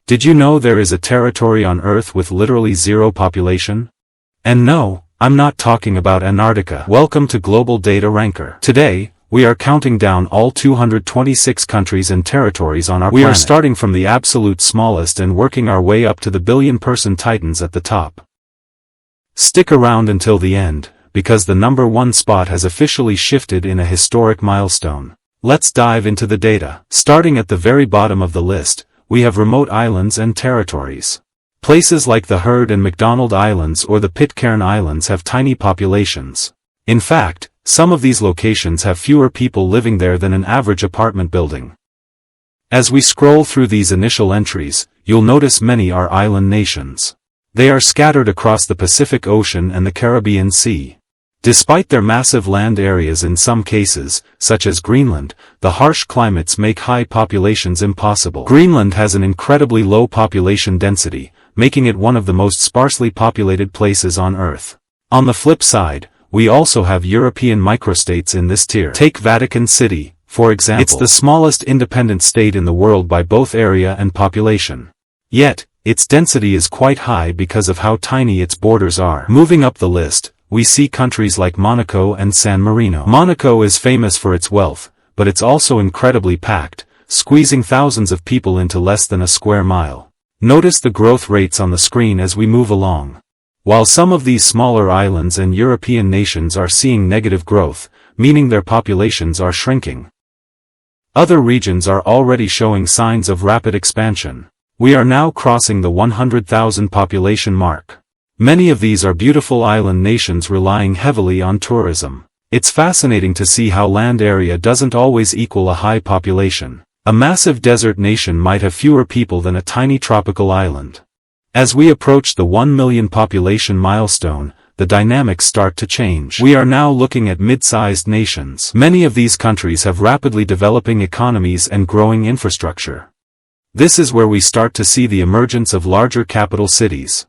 Did you know there is a territory on Earth with literally zero population? And no, I'm not talking about Antarctica. Welcome to Global Data Ranker. Today, we are counting down all 226 countries and territories on our planet. We are starting from the absolute smallest and working our way up to the billion-person titans at the top. Stick around until the end, because the number one spot has officially shifted in a historic milestone. Let's dive into the data. Starting at the very bottom of the list, we have remote islands and territories. Places like the Heard and McDonald Islands or the Pitcairn Islands have tiny populations. In fact, some of these locations have fewer people living there than an average apartment building. As we scroll through these initial entries, you'll notice many are island nations. They are scattered across the Pacific Ocean and the Caribbean Sea. Despite their massive land areas in some cases, such as Greenland, the harsh climates make high populations impossible. Greenland has an incredibly low population density, making it one of the most sparsely populated places on Earth. On the flip side, we also have European microstates in this tier. Take Vatican City, for example. It's the smallest independent state in the world by both area and population. Yet, its density is quite high because of how tiny its borders are. Moving up the list, we see countries like Monaco and San Marino. Monaco is famous for its wealth, but it's also incredibly packed, squeezing thousands of people into less than a square mile. Notice the growth rates on the screen as we move along. While some of these smaller islands and European nations are seeing negative growth, meaning their populations are shrinking, other regions are already showing signs of rapid expansion. We are now crossing the 100,000 population mark. Many of these are beautiful island nations relying heavily on tourism. It's fascinating to see how land area doesn't always equal a high population. A massive desert nation might have fewer people than a tiny tropical island. As we approach the 1 million population milestone, the dynamics start to change. We are now looking at mid-sized nations. Many of these countries have rapidly developing economies and growing infrastructure. This is where we start to see the emergence of larger capital cities.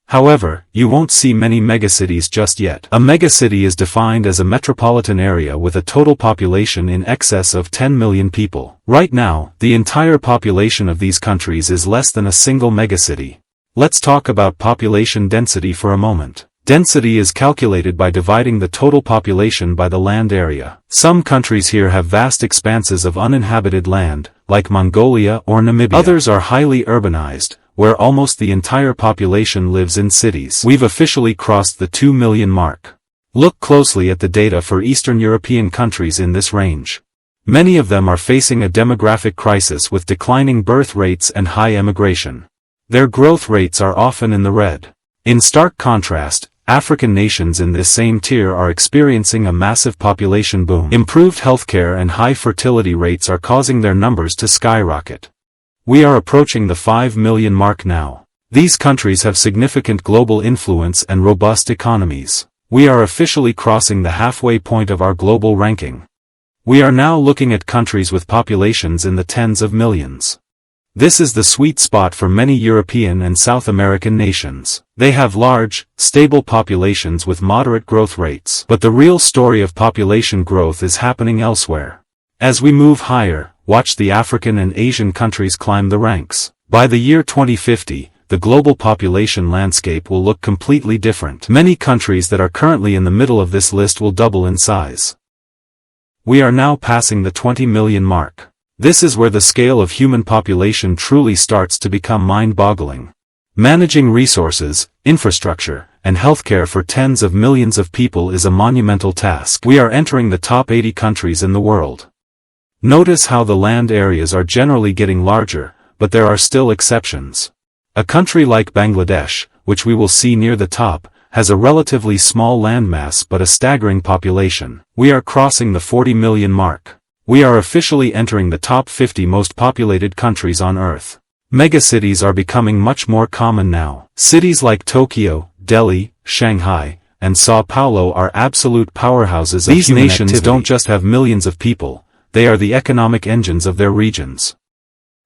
However, you won't see many megacities just yet. A megacity is defined as a metropolitan area with a total population in excess of 10 million people. Right now, the entire population of these countries is less than a single megacity. Let's talk about population density for a moment. Density is calculated by dividing the total population by the land area. Some countries here have vast expanses of uninhabited land, like Mongolia or Namibia. Others are highly urbanized, where almost the entire population lives in cities. We've officially crossed the 2 million mark. Look closely at the data for Eastern European countries in this range. Many of them are facing a demographic crisis with declining birth rates and high emigration. Their growth rates are often in the red. In stark contrast, African nations in this same tier are experiencing a massive population boom. Improved healthcare and high fertility rates are causing their numbers to skyrocket. We are approaching the 5 million mark now. These countries have significant global influence and robust economies. We are officially crossing the halfway point of our global ranking. We are now looking at countries with populations in the tens of millions. This is the sweet spot for many European and South American nations. They have large, stable populations with moderate growth rates. But the real story of population growth is happening elsewhere. As we move higher, watch the African and Asian countries climb the ranks. By the year 2050, the global population landscape will look completely different. Many countries that are currently in the middle of this list will double in size. We are now passing the 20 million mark. This is where the scale of human population truly starts to become mind-boggling. Managing resources, infrastructure, and healthcare for tens of millions of people is a monumental task. We are entering the top 80 countries in the world. Notice how the land areas are generally getting larger, but there are still exceptions. A country like Bangladesh, which we will see near the top, has a relatively small landmass but a staggering population. We are crossing the 40 million mark. We are officially entering the top 50 most populated countries on Earth. Megacities are becoming much more common now. Cities like Tokyo, Delhi, Shanghai, and Sao Paulo are absolute powerhouses of human activity. These nations don't just have millions of people, they are the economic engines of their regions.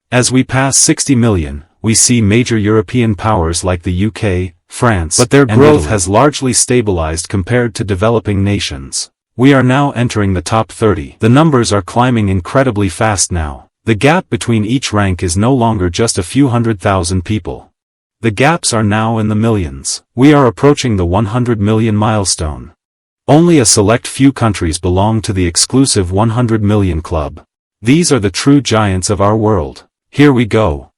As we pass 60 million, we see major European powers like the UK, France, but their growth has largely stabilized compared to developing nations. We are now entering the top 30. The numbers are climbing incredibly fast now. The gap between each rank is no longer just a few 100,000 people. The gaps are now in the millions. We are approaching the 100 million milestone. Only a select few countries belong to the exclusive 100 million club. These are the true giants of our world. Here we go.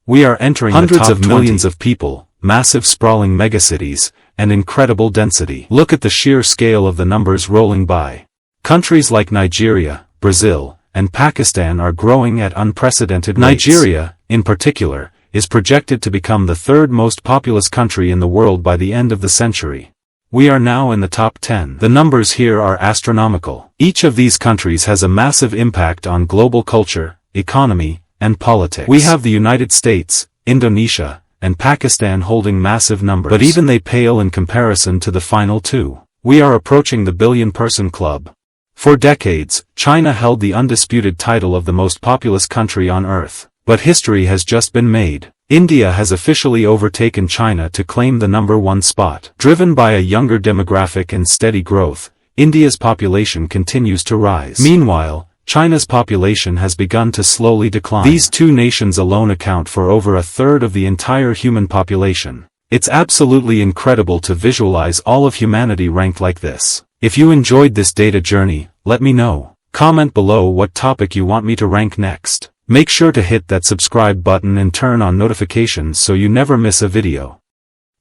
We are entering hundreds of millions of people, massive sprawling megacities, and incredible density. Look at the sheer scale of the numbers rolling by. Countries like Nigeria, Brazil, and Pakistan are growing at unprecedented rates. Nigeria, in particular, is projected to become the third most populous country in the world by the end of the century. We are now in the top 10. The numbers here are astronomical. Each of these countries has a massive impact on global culture, economy, and politics. We have the United States, Indonesia, and Pakistan holding massive numbers. But even they pale in comparison to the final two. We are approaching the billion-person club. For decades, China held the undisputed title of the most populous country on Earth. But history has just been made. India has officially overtaken China to claim the #1 spot. Driven by a younger demographic and steady growth, India's population continues to rise. Meanwhile, China's population has begun to slowly decline. These two nations alone account for over a third of the entire human population. It's absolutely incredible to visualize all of humanity ranked like this. If you enjoyed this data journey, let me know. Comment below what topic you want me to rank next. Make sure to hit that subscribe button and turn on notifications so you never miss a video.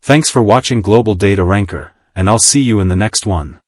Thanks for watching Global Data Ranker, and I'll see you in the next one.